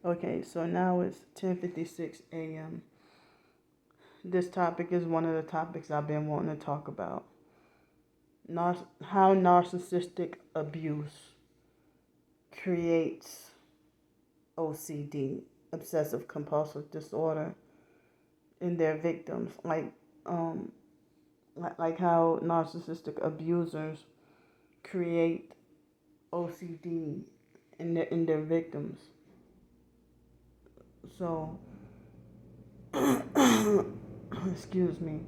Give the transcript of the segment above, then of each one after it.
Okay, so now it's 10:56 a.m. This topic is one of the topics I've been wanting to talk about. How narcissistic abuse creates OCD, obsessive compulsive disorder, in their victims. Um, like how narcissistic abusers create OCD in their victims. So, excuse me.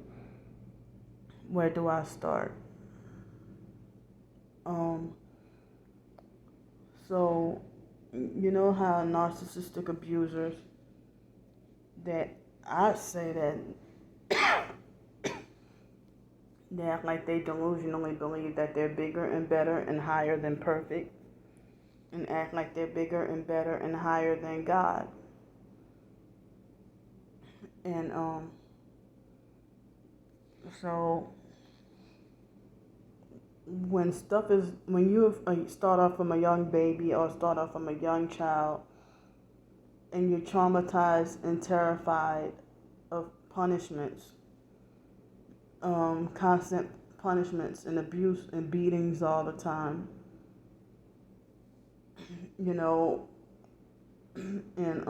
Where do I start? Um, so you know how narcissistic abusers, that I say that they act like they delusionally believe that they're bigger and better and higher than perfect, and act like they're bigger and better and higher than God. And so when you start off from a young baby or start off from a young child, and you're traumatized and terrified of punishments, constant punishments and abuse and beatings all the time, you know, and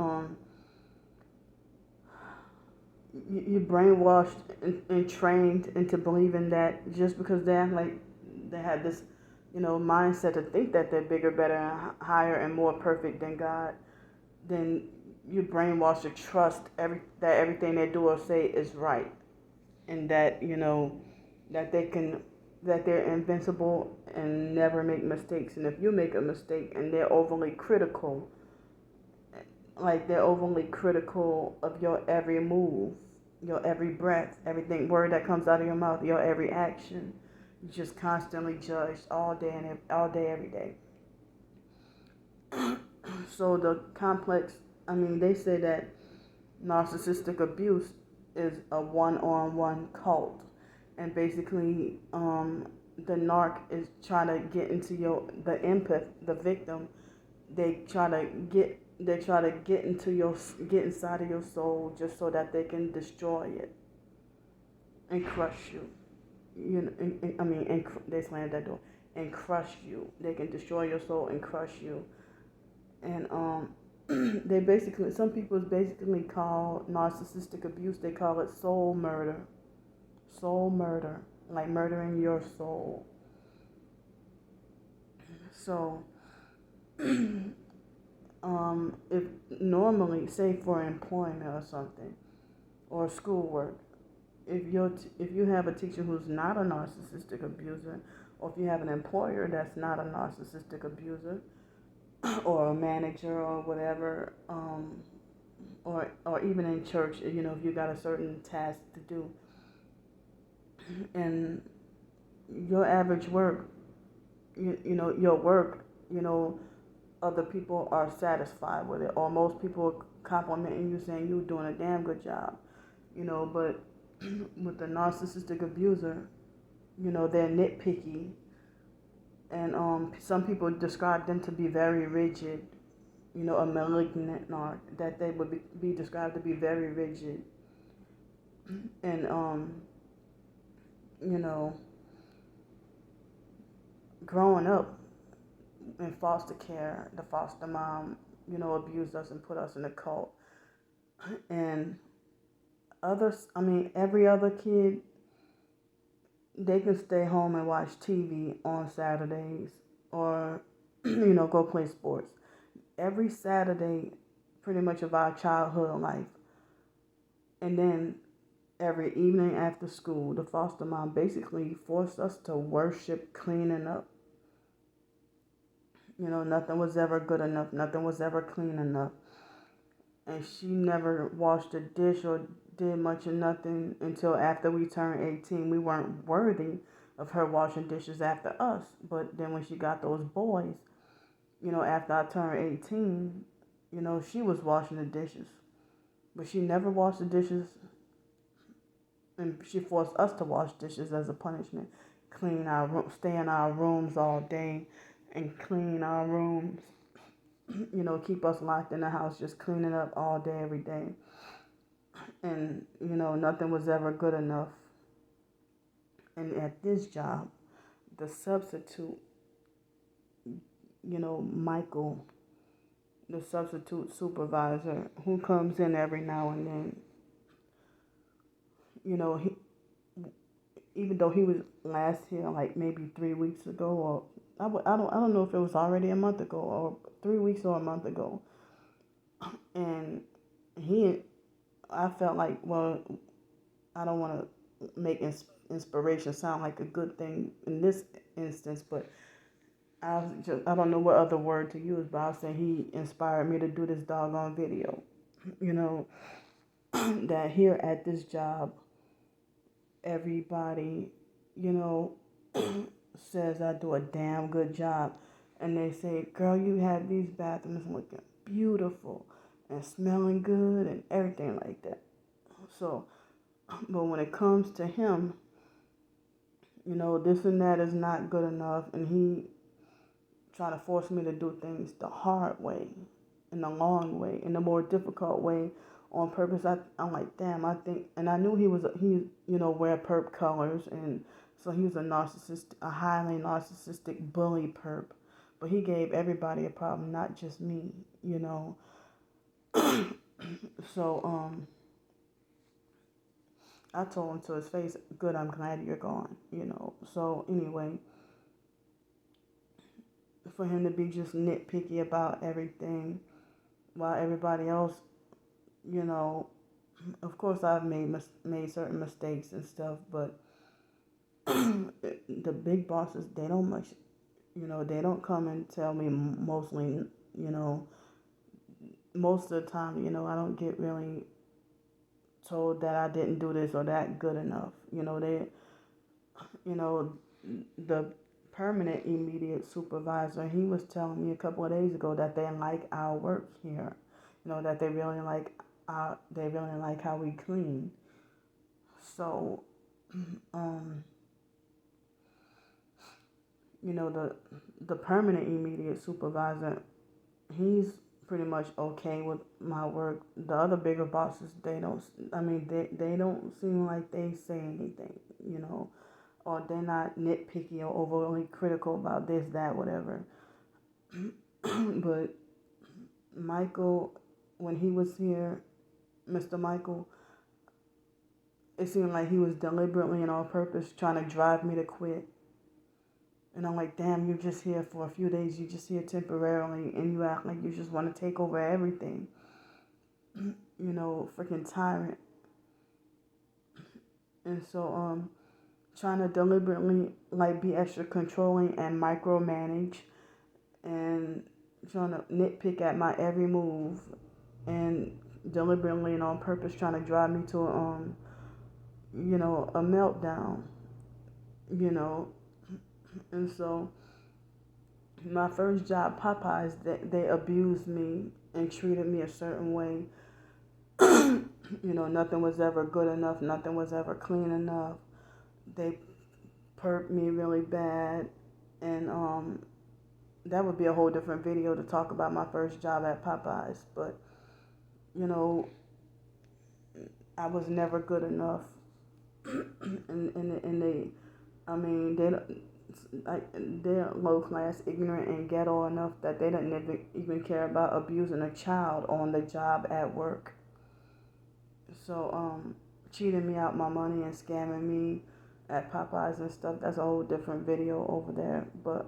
you're brainwashed and trained into believing that just because they act like they have this, mindset to think that they're bigger, better, and higher and more perfect than God, then you're brainwashed to trust that everything they do or say is right, and that that they're invincible and never make mistakes. And if you make a mistake and they're overly critical, like they're overly critical of your every move, your every breath, everything word that comes out of your mouth, your every action. You're just constantly judged all day and all day, every day. So the complex, they say that narcissistic abuse is a one-on-one cult, and basically, the narc is trying to get into the empath, the victim. They try to get inside of your soul just so that they can destroy it and crush you. They slam that door and crush you. They can destroy your soul and crush you. And they basically, some people basically call narcissistic abuse, they call it soul murder. Soul murder, like murdering your soul. So, if normally, say for employment or something, or schoolwork, if you have a teacher who's not a narcissistic abuser, or if you have an employer that's not a narcissistic abuser, or a manager or whatever, or even in church, if you got a certain task to do, and your average work, your work, other people are satisfied with it, or most people are complimenting you, saying you're doing a damn good job, but with the narcissistic abuser, they're nitpicky, and some people describe them to be very rigid, a malignant narc, that they would be described to be very rigid, and you know, growing up in foster care, the foster mom, abused us and put us in a cult. And every other kid, they can stay home and watch TV on Saturdays, or, go play sports. Every Saturday, pretty much of our childhood life. And then every evening after school, the foster mom basically forced us to worship cleaning up. Nothing was ever good enough. Nothing was ever clean enough. And she never washed a dish or did much of nothing until after we turned 18. We weren't worthy of her washing dishes after us. But then when she got those boys, after I turned 18, she was washing the dishes. But she never washed the dishes, and she forced us to wash dishes as a punishment. Clean our room, stay in our rooms all day and clean our rooms. keep us locked in the house, just cleaning up all day, every day. And, nothing was ever good enough. And at this job, the substitute, Michael, the substitute supervisor, who comes in every now and then, he, even though he was last here like maybe 3 weeks ago, or I don't know if it was already a month ago, or 3 weeks or a month ago, and I felt like, well, I don't want to make inspiration sound like a good thing in this instance, but I don't know what other word to use, but I'll say he inspired me to do this doggone video. That here at this job, everybody, says I do a damn good job. And they say, girl, you have these bathrooms looking beautiful and smelling good and everything like that. So, but when it comes to him, this and that is not good enough. And he trying to force me to do things the hard way, in the long way, in the more difficult way, on purpose. I'm like, damn, I think, and I knew he wear perp colors, and so he was a highly narcissistic bully perp, but he gave everybody a problem, not just me, So, I told him to his face, good, I'm glad you're gone, So anyway, for him to be just nitpicky about everything, while everybody else, of course I've made certain mistakes and stuff, but the big bosses, they don't much, they don't come and tell me mostly, most of the time, I don't get really told that I didn't do this or that good enough. The permanent immediate supervisor, he was telling me a couple of days ago that they like our work here, that they really like how we clean. So, the permanent immediate supervisor, he's pretty much okay with my work. The other bigger bosses, they don't seem like they say anything, or they're not nitpicky or overly critical about this, that, whatever. But Michael, when he was here, Mr. Michael, it seemed like he was deliberately and on purpose trying to drive me to quit. And I'm like, damn, you're just here for a few days. You're just here temporarily, and you act like you just want to take over everything. Freaking tyrant. And so, trying to deliberately, be extra controlling and micromanage, and trying to nitpick at my every move, and deliberately and on purpose trying to drive me to a meltdown, And so, my first job, Popeyes, they abused me and treated me a certain way. Nothing was ever good enough. Nothing was ever clean enough. They perked me really bad. And that would be a whole different video to talk about my first job at Popeyes. But, I was never good enough. They're low class, ignorant, and ghetto enough that they didn't even care about abusing a child on the job at work. So, cheating me out my money and scamming me at Popeyes and stuff, that's a whole different video over there. But,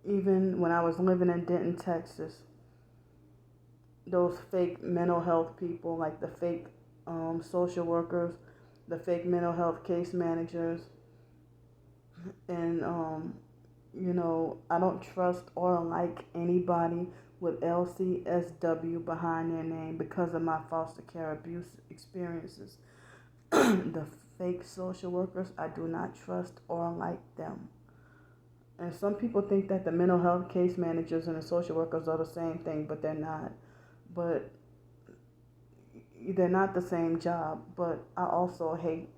even when I was living in Denton, Texas, those fake mental health people, like the fake social workers, the fake mental health case managers, and I don't trust or like anybody with LCSW behind their name because of my foster care abuse experiences. The fake social workers, I do not trust or like them. And some people think that the mental health case managers and the social workers are the same thing, but they're not. But they're not the same job. But I also hate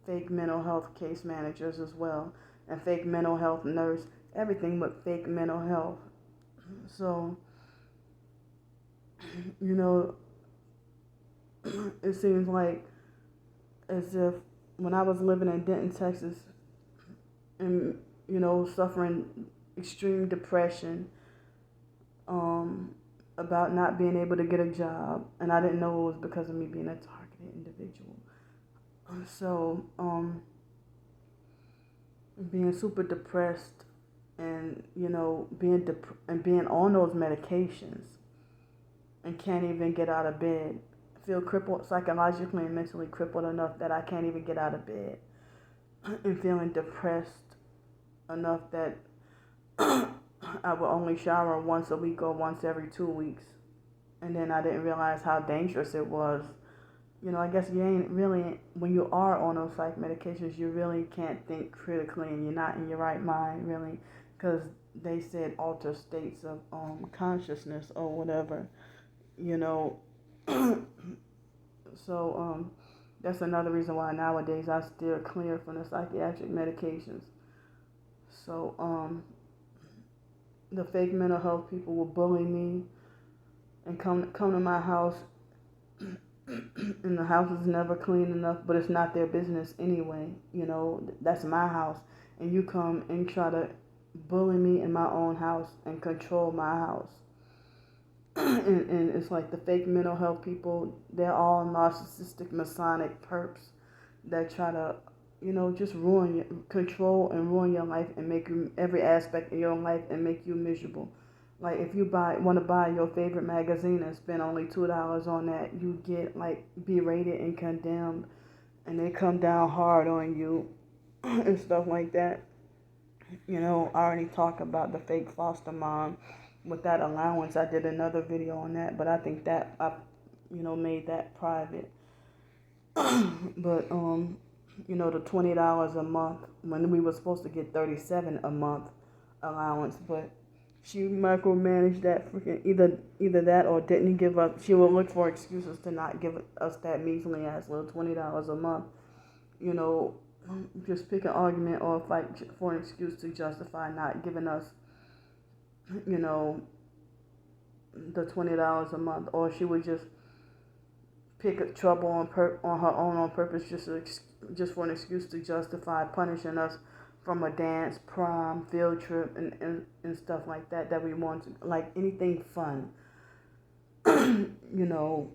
fake mental health case managers as well, and fake mental health nurse everything with fake mental health. So, you know, it seems like as if when I was living in Denton, Texas, and, you know, suffering extreme depression, about not being able to get a job, and I didn't know it was because of me being a targeted individual. So, being super depressed, and, you know, being on those medications, and can't even get out of bed. I feel crippled, psychologically and mentally crippled enough that I can't even get out of bed, and feeling depressed enough that I would only shower once a week or once every 2 weeks. And then I didn't realize how dangerous it was. You know, I guess you ain't really, when you are on those psych medications, you really can't think critically, and you're not in your right mind, really, because they said alter states of consciousness or whatever, you know. So that's another reason why nowadays I steer clear from the psychiatric medications. So the fake mental health people will bully me and come to my house, and the house is never clean enough, but it's not their business anyway. You know, that's my house, and you come and try to bully me in my own house and control my house. And it's like the fake mental health people, they're all narcissistic, Masonic perps that try to, you know, just control and ruin your life, and make you, every aspect of your life, and make you miserable. Like, if you want to buy your favorite magazine and spend only $2 on that, you get, like, berated and condemned, and they come down hard on you and stuff like that. You know, I already talked about the fake foster mom with that allowance. I did another video on that, but I think that I, you know, made that private. But you know, the $20 a month when we were supposed to get $37 a month allowance, but she micromanaged that freaking, either that or didn't give up. She will look for excuses to not give us that measly ass little $20 a month. You know, just pick an argument or fight for an excuse to justify not giving us, you know, the $20 a month. Or she would just pick trouble on her own on purpose, just for an excuse to justify punishing us from a dance, prom, field trip, and stuff like that we want to, like anything fun. You know,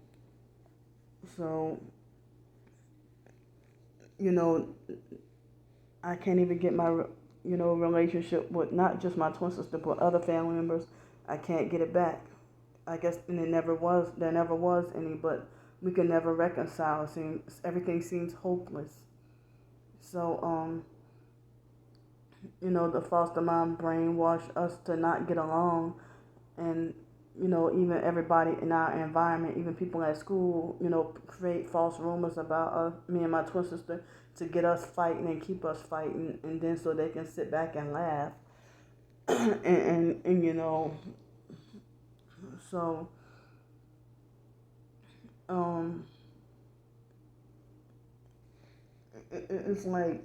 so, you know, I can't even get my, you know, relationship with not just my twin sister, but other family members. I can't get it back. I guess, and there never was any, but we can never reconcile. Everything seems hopeless. So, you know, the foster mom brainwashed us to not get along, and, you know, even everybody in our environment, even people at school, you know, create false rumors about me and my twin sister to get us fighting and keep us fighting, and then so they can sit back and laugh, and you know, so it's like,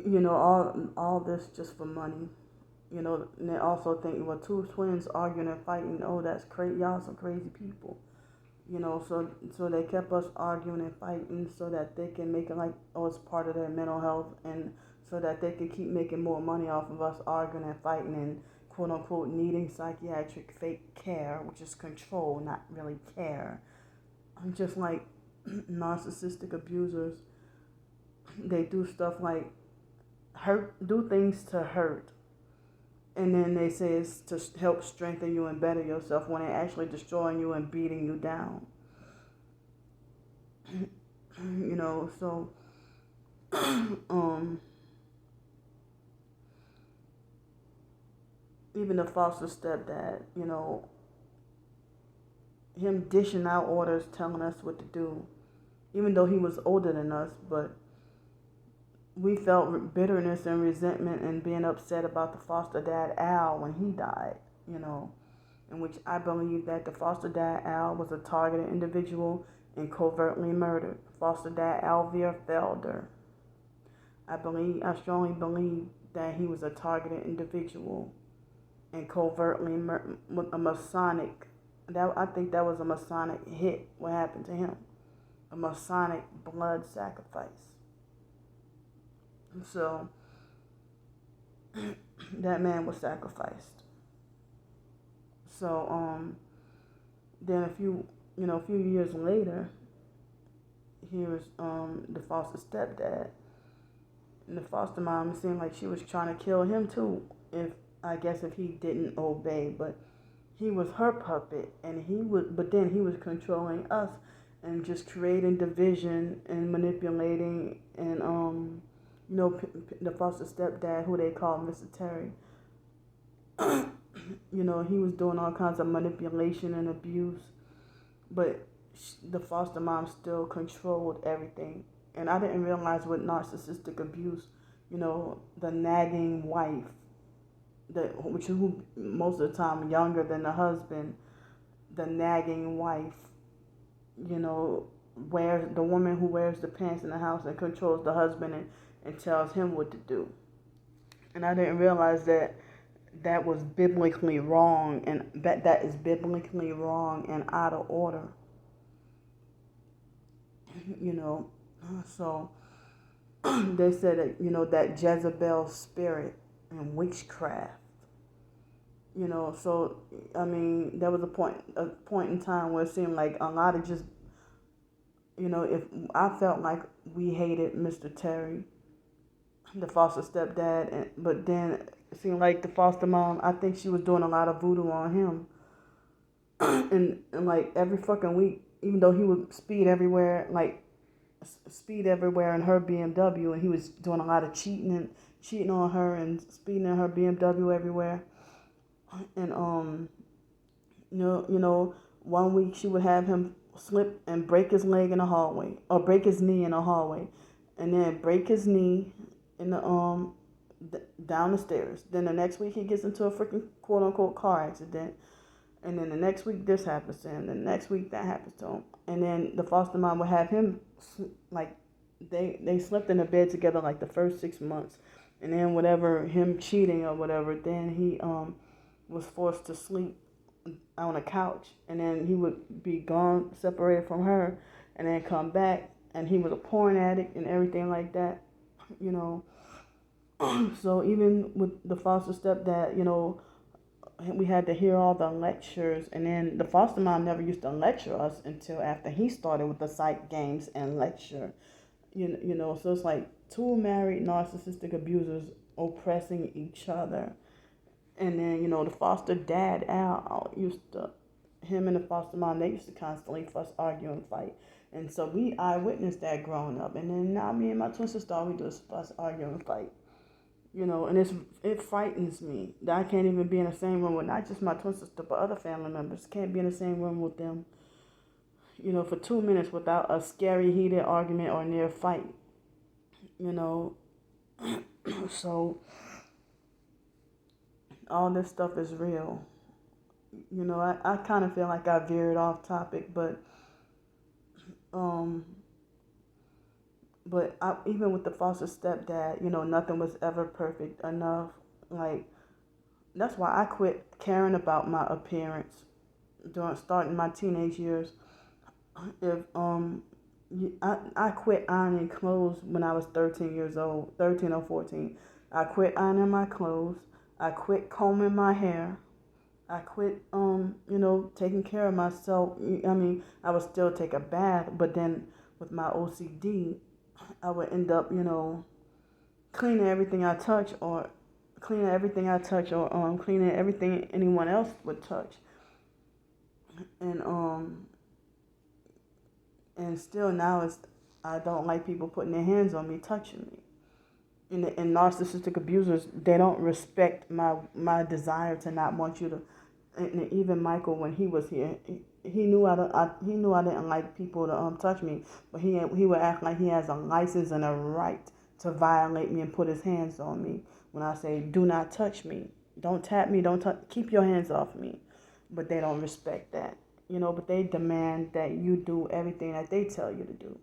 you know, all this just for money. You know, and they also think, well, two twins arguing and fighting, oh, that's crazy, y'all some crazy people. You know, so they kept us arguing and fighting so that they can make it like, oh, it's part of their mental health, and so that they can keep making more money off of us arguing and fighting and quote unquote needing psychiatric fake care, which is control, not really care. I'm just like narcissistic abusers. They do stuff like do things to hurt, and then they say it's to help strengthen you and better yourself, when they're actually destroying you and beating you down. You know, so even the foster stepdad, you know, him dishing out orders, telling us what to do, even though he was older than us, but we felt bitterness and resentment and being upset about the foster dad, Al, when he died, you know, in which I believe that the foster dad, Al, was a targeted individual and covertly murdered. Foster dad, Alvia Felder. I strongly believe that he was a targeted individual and covertly a Masonic. I think that was a Masonic hit. What happened to him? A Masonic blood sacrifice. So that man was sacrificed. So then a few years later, he was the foster stepdad, and the foster mom seemed like she was trying to kill him too. If he didn't obey, but he was her puppet, and but then he was controlling us and just creating division and manipulating, and the foster stepdad, who they call Mr. Terry, he was doing all kinds of manipulation and abuse, but the foster mom still controlled everything. And I didn't realize with narcissistic abuse, the nagging wife, who most of the time younger than the husband, the nagging wife, wears the woman who wears the pants in the house and controls the husband and tells him what to do. And I didn't realize that was biblically wrong, and that is biblically wrong and out of order. So they said that, that Jezebel spirit and witchcraft, so I mean, there was a point in time where it seemed like a lot of just, if I felt like we hated Mr. Terry, the foster stepdad, but then it seemed like the foster mom, I think she was doing a lot of voodoo on him. and like every fucking week, even though he would speed everywhere in her BMW, and he was doing a lot of cheating on her and speeding in her BMW everywhere. And one week she would have him slip and break his leg in the hallway, or break his knee in the hallway, and then break his knee in the down the stairs. Then the next week he gets into a freaking quote unquote car accident, and then the next week this happens to him. The next week that happens to him, and then the foster mom would have him they slept in the bed together like the first 6 months, and then whatever, him cheating or whatever, then he was forced to sleep on a couch, and then he would be gone, separated from her, and then come back, and he was a porn addict and everything like that, So even with the foster stepdad, we had to hear all the lectures, and then the foster mom never used to lecture us until after he started with the psych games and lecture. So it's like two married narcissistic abusers oppressing each other. And then, the foster dad, Al, him and the foster mom, they used to constantly fuss, argue, and fight. And so I witnessed that growing up. And then now me and my twin sister, all we do is fuss, argue, and fight. And it frightens me that I can't even be in the same room with not just my twin sister, but other family members. Can't be in the same room with them, for 2 minutes without a scary, heated argument or near fight. So all this stuff is real. I kind of feel like I veered off topic, but even with the foster stepdad, nothing was ever perfect enough. Like, that's why I quit caring about my appearance starting my teenage years. I quit ironing clothes when I was 13 years old, 13 or 14. I quit ironing my clothes. I quit combing my hair. I quit, taking care of myself. I mean, I would still take a bath, but then with my OCD, I would end up, cleaning everything I touch, or cleaning everything anyone else would touch. And still now I don't like people putting their hands on me, touching me. And narcissistic abusers, they don't respect my desire to not want you to. And even Michael, when he was here, he knew I didn't like people to touch me, but he would act like he has a license and a right to violate me and put his hands on me when I say, do not touch me, don't tap me, keep your hands off me. But they don't respect that, but they demand that you do everything that they tell you to do.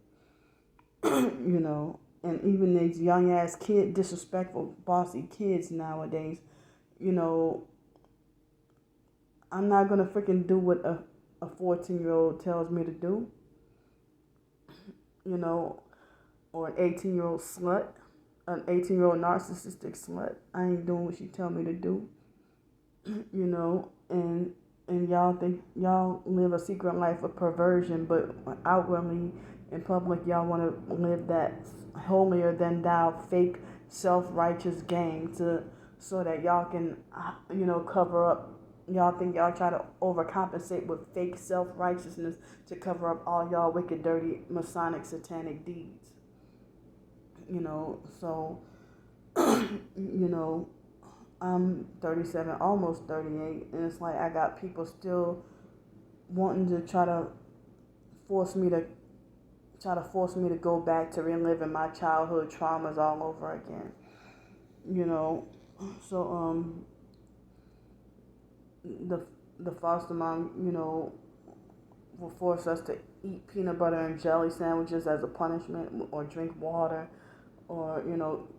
And even these young ass kid, disrespectful, bossy kids nowadays, you know, I'm not gonna freaking do what a 14-year-old tells me to do, you know, or an 18-year-old slut, an 18-year-old narcissistic slut. I ain't doing what she tell me to do, you know, and y'all think y'all live a secret life of perversion, but outwardly in public y'all want to live that holier than thou fake self-righteous game to so that y'all can cover up. Y'all think y'all try to overcompensate with fake self-righteousness to cover up all y'all wicked, dirty, Masonic, satanic deeds. So I'm 37, almost 38, and it's like I got people still wanting to force me to go back to reliving my childhood traumas all over again. So the foster mom, will force us to eat peanut butter and jelly sandwiches as a punishment, or drink water, or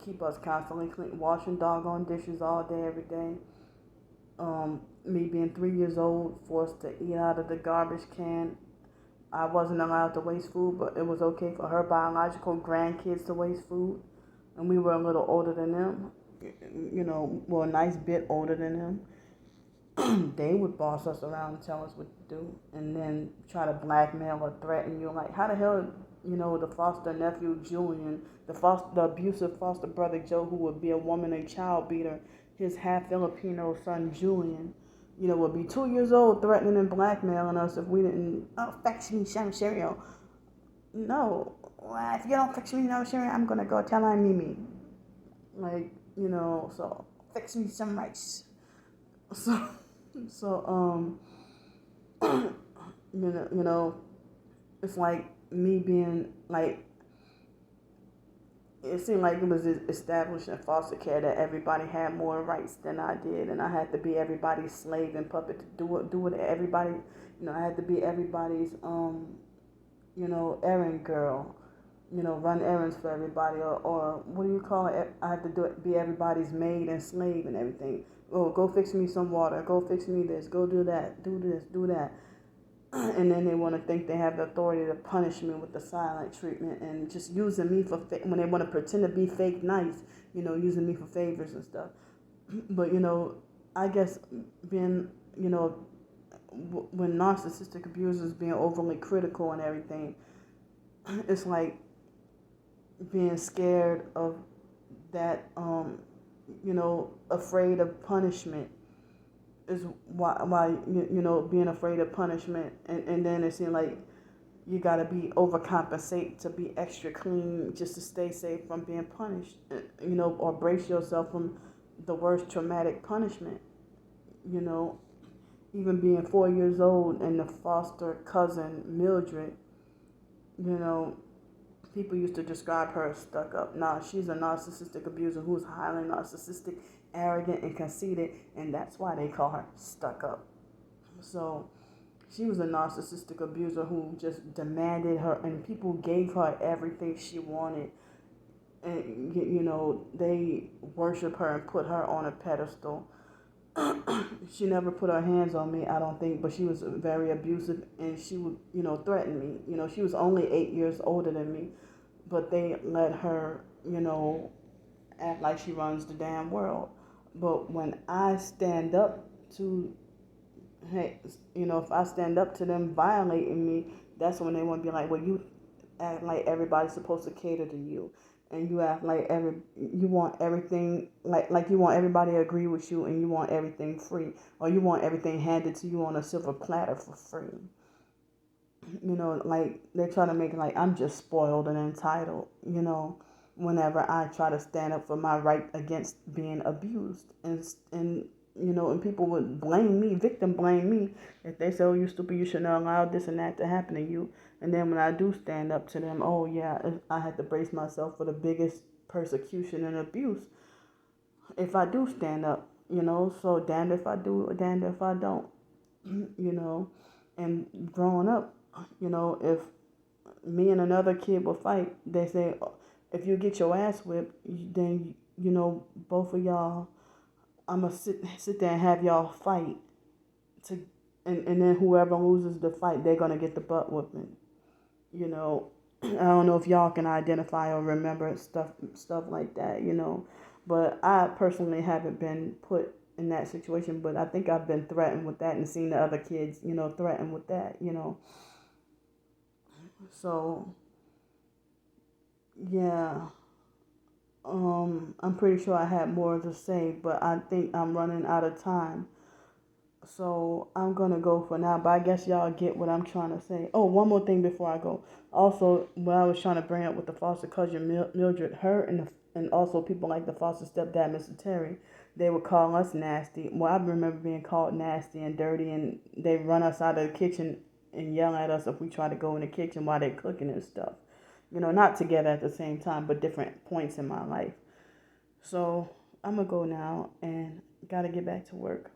keep us constantly clean, washing doggone dishes all day, every day. Me being 3 years old, forced to eat out of the garbage can. I wasn't allowed to waste food, but it was okay for her biological grandkids to waste food, and we were a little older than them. A nice bit older than them. They would boss us around and tell us what to do, and then try to blackmail or threaten you. Like, how the hell, the foster nephew Julian, the abusive foster brother Joe, who would be a woman and child beater, his half Filipino son Julian, would be 2 years old, threatening and blackmailing us if we didn't fetch me some cereal. No, if you don't fix me no cereal, I'm gonna go tell Aunt Mimi. Like, so fix me some rice. So it's like me being like, it seemed like it was established in foster care that everybody had more rights than I did, and I had to be everybody's slave and puppet to do what everybody, I had to be everybody's errand girl, run errands for everybody, or what do you call it? I had to be everybody's maid and slave and everything. Oh, go fix me some water. Go fix me this. Go do that. Do this. Do that. And then they want to think they have the authority to punish me with the silent treatment and just using me for when they want to pretend to be fake nice, using me for favors and stuff. But I guess being when narcissistic abusers being overly critical and everything, it's like being scared of that, afraid of punishment is why being afraid of punishment, and then it seems like you gotta be overcompensate to be extra clean just to stay safe from being punished, or brace yourself from the worst traumatic punishment. Even being 4 years old and the foster cousin Mildred, people used to describe her as stuck up. Nah, she's a narcissistic abuser who's highly narcissistic, arrogant, and conceited, and that's why they call her stuck up. So she was a narcissistic abuser who just demanded her, and people gave her everything she wanted. And, they worship her and put her on a pedestal. She never put her hands on me, I don't think, but she was very abusive, and she would, threaten me. She was only 8 years older than me, but they let her, act like she runs the damn world. But when I stand up to, if I stand up to them violating me, that's when they want to be like, well, you act like everybody's supposed to cater to you. And you act like you want everything, like you want everybody to agree with you, and you want everything free, or you want everything handed to you on a silver platter for free. Like they try to make it like I'm just spoiled and entitled, whenever I try to stand up for my right against being abused. And people would blame me, victim blame me, if they say, oh, you stupid, you shouldn't have allowed this and that to happen to you. And then when I do stand up to them, oh yeah, I had to brace myself for the biggest persecution and abuse if I do stand up, so damned if I do, damned if I don't, and growing up, if me and another kid will fight, they say, if you get your ass whipped, then both of y'all, I'm gonna sit there and have y'all fight to, and then whoever loses the fight, they're gonna get the butt whooping. I don't know if y'all can identify or remember stuff like that. But I personally haven't been put in that situation, but I think I've been threatened with that and seen the other kids, threatened with that. So yeah. I'm pretty sure I had more to say, but I think I'm running out of time. So I'm going to go for now, but I guess y'all get what I'm trying to say. Oh, one more thing before I go. Also, what I was trying to bring up with the foster cousin Mildred, her and also people like the foster stepdad, Mr. Terry, they would call us nasty. Well, I remember being called nasty and dirty, and they run us out of the kitchen and yell at us if we try to go in the kitchen while they're cooking and stuff. Not together at the same time, but different points in my life. So I'm going to go now and got to get back to work.